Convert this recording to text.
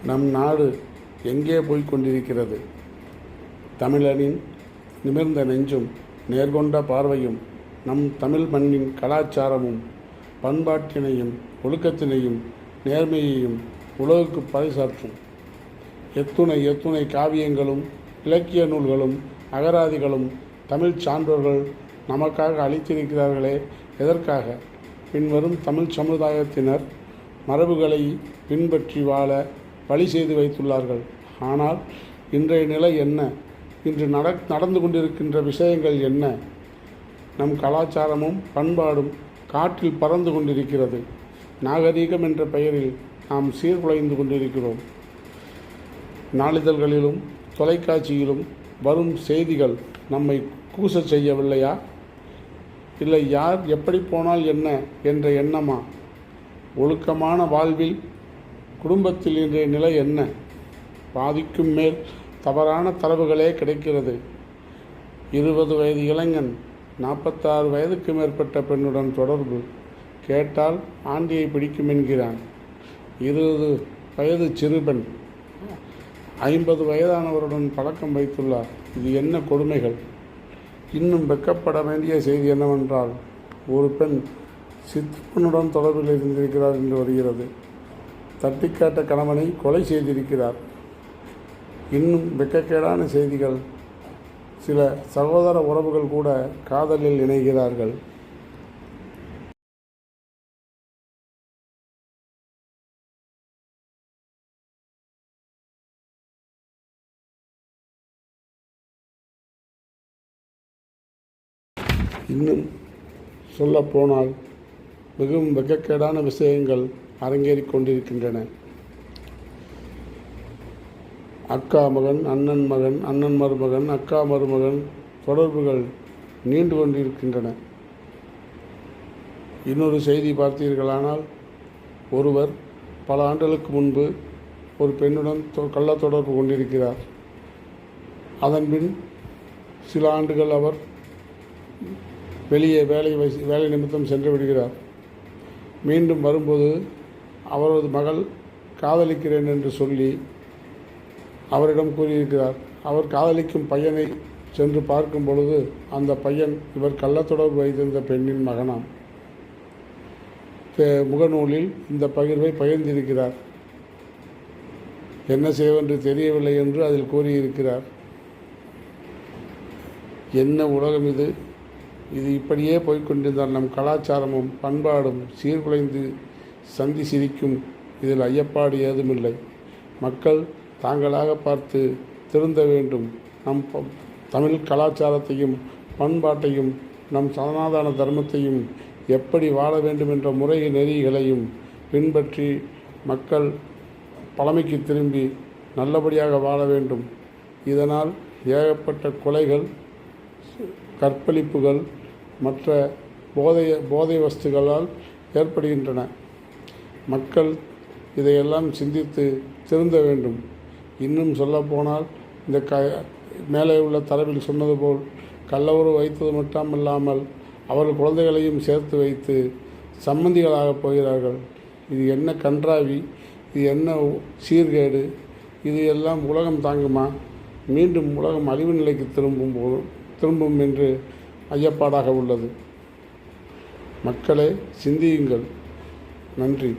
நம் நாடு எங்கே போய்க் கொண்டிருக்கிறது? தமிழனின் நிமிர்ந்த நெஞ்சும் நேர்கொண்ட பார்வையும் நம் தமிழ் மண்ணின் கலாச்சாரமும் பண்பாட்டினையும் ஒழுக்கத்தினையும் நேர்மையையும் உலகுக்கு பறைசாற்றும். எத்துணை எத்துணை காவியங்களும் இலக்கிய நூல்களும் அகராதிகளும் தமிழ் சான்றோர்கள் நமக்காக அளித்திருக்கிறார்களே, எதற்காக? பின்வரும் தமிழ் சமுதாயத்தினர் மரபுகளை பின்பற்றி வாழ வழி செய்து வைத்துள்ளார்கள். ஆனால் இன்றைய நிலை என்ன? இன்று நடந்து கொண்டிருக்கின்ற விஷயங்கள் என்ன? நம் கலாச்சாரமும் பண்பாடும் காற்றில் பறந்து கொண்டிருக்கிறது. நாகரீகம் என்ற பெயரில் நாம் சீர்குலைந்து கொண்டிருக்கிறோம். நாளிதழ்களிலும் தொலைக்காட்சியிலும் வரும் செய்திகள் நம்மை கூசச் செய்யவில்லையா? இல்லை யார் எப்படி போனால் என்ன என்ற எண்ணமா? ஒழுக்கமான வாழ்வில் குடும்பத்தில் இன்றைய நிலை என்ன? பாதிக்கும் மேல் தவறான தரவுகளே கிடைக்கிறது. 20 வயது இளைஞன் 46 வயதுக்கு மேற்பட்ட பெண்ணுடன் தொடர்பு. கேட்டால் ஆண்டியை பிடிக்கும் என்கிறான். 20 வயது சிறுபெண் 50 வயதானவருடன் பழக்கம் வைத்துள்ளார். இது என்ன கொடுமைகள்! இன்னும் வெட்கப்பட வேண்டிய செய்தி என்னவென்றால், ஒரு பெண் சித்தப்பனுடன் தொடர்பில் இருந்திருக்கிறார் என்று வருகிறது. தட்டிக்காட்ட கணவனை கொலை செய்திருக்கிறார். இன்னும் வெட்கக்கேடான செய்திகள். சில சகோதர உறவுகள் கூட காதலில் இணைகிறார்கள். இன்னும் சொல்லப்போனால் மிகவும் வெட்கக்கேடான விஷயங்கள் அரங்கேறிக் கொண்டிருக்கின்றன. அக்கா மகன், அண்ணன் மகன், அண்ணன் மருமகன், அக்கா மருமகன் தொடர்புகள் நீண்டு கொண்டிருக்கின்றன. இன்னொரு செய்தி பார்த்தீர்களானால், ஒருவர் பல ஆண்டுகளுக்கு முன்பு ஒரு பெண்ணுடன் கள்ள தொடர்பு கொண்டிருக்கிறார். அதன்பின் சில ஆண்டுகள் அவர் வெளியே வேலை நிமித்தம் சென்று விடுகிறார். மீண்டும் வரும்போது அவரது மகள் காதலிக்கிறேன் என்று சொல்லி அவரிடம் கூறியிருக்கிறார். அவர் காதலிக்கும் பையனை சென்று பார்க்கும் பொழுது அந்த பையன் இவர் கள்ளத்தொடர்பு வைத்திருந்த பெண்ணின் மகனாம். முகநூலில் இந்த பகிர்வை பகிர்ந்திருக்கிறார். என்ன செய்வென்று தெரியவில்லை என்று அதில் கூறியிருக்கிறார். என்ன உலகம் இது! இது இப்படியே போய்கொண்டிருந்தால் நம் கலாச்சாரமும் பண்பாடும் சீர்குலைந்து சந்தி சிரிக்கும். இதில் ஐயப்பாடு ஏதுமில்லை. மக்கள் தாங்களாக பார்த்து திருந்த வேண்டும். நம் தமிழ் கலாச்சாரத்தையும் பண்பாட்டையும் நம் சனாதன தர்மத்தையும் எப்படி வாழ வேண்டும் என்ற முறை நெறிகளையும் பின்பற்றி மக்கள் பழமைக்கு திரும்பி நல்லபடியாக வாழ வேண்டும். இதனால் ஏகப்பட்ட கொலைகள், கற்பழிப்புகள், மற்ற போதை வஸ்துகளால் ஏற்படுகின்றன. மக்கள் இதையெல்லாம் சிந்தித்து திருந்த வேண்டும். இன்னும் சொல்லப்போனால் இந்த மேலே உள்ள தரவில் சொன்னது போல் கள்ளவுறவு வைத்தது மட்டுமல்லாமல் அவர்கள் குழந்தைகளையும் சேர்த்து வைத்து சம்மந்திகளாக போகிறார்கள். இது என்ன கன்றாவி! இது என்ன சீர்கேடு! இது எல்லாம் உலகம் தாங்குமா? மீண்டும் உலகம் அழிவு நிலைக்கு திரும்பும் என்று ஐயப்பாடாக உள்ளது. மக்களே, சிந்தியுங்கள். நன்றி.